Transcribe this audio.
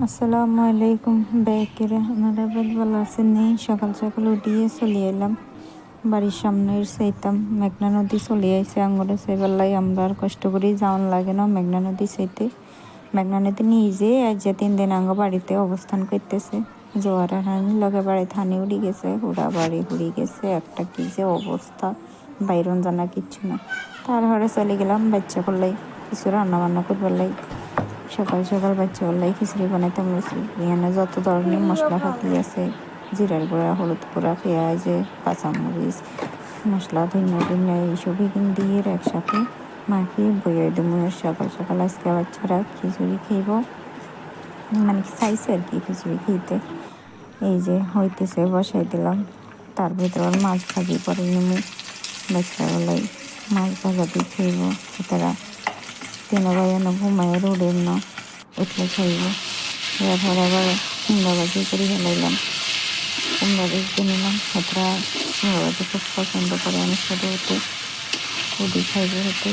আসসালামু আলাইকুম ব্যাকেরা আপনারা বেশ ভালো আছেন নি? সকাল সকাল উঠিয়ে চলে এলাম বাড়ির সামনের সেইতাম মেঘনা নদী চলে আইছে আঙুরে সেবেলাই আমরা আর কষ্ট করেই যাওয়ান লাগে না মেঘনা নদী সেইতে। মেঘনা নদী নিজে আজ যে 3 দিন আঙ্গ বাড়িতে অবস্থান করতেছে। জোয়ারের হানি লগে বাড়িতে হানি উড়ি গেছে, হুড়া বাড়ি উড়ি গেছে, একটা কি যে অবস্থা বাইরন জানা কিচ্ছু না। তার ঘরে চলে গেলাম বাচ্চা করলাই কিছু রান্না বান্না করবার লাই। সকাল সকাল বাচ্চা বললাই খিচুড়ি বানাইতাম বলছি। এখানে যত ধরনের মশলাপাতি আছে, জিরার গুঁড়া, হলুদ গুঁড়া, পেঁয়াজ, কাঁচামরিচ, মশলা, ধনিয়া এইসব এখানে দিয়ে একসাথে মাখিয়ে বইয়ে দেবো। সকাল সকাল আজকে বাচ্চারা খিচুড়ি খাইব, মানে চাইছে আর কি খিচুড়ি খেতে। এই যে হইতেছে বসাই দিলাম, তার ভিতরে মাছ ভাজি করে নেবো। বাচ্চা বলাই মাছ ভাজা দিয়ে খাইব। তারা 3 ভাই ঘুমায় রোডের না উঠলে খাইব। এরপর আবার কুমড়া ভাজি করে ফেলাইলাম, কুমড়া ভেজে নিলাম। হাতরা কুমড়া ভাজি খুব পছন্দ করে, আমি ছোটো হতে খুবই খাইব হতে।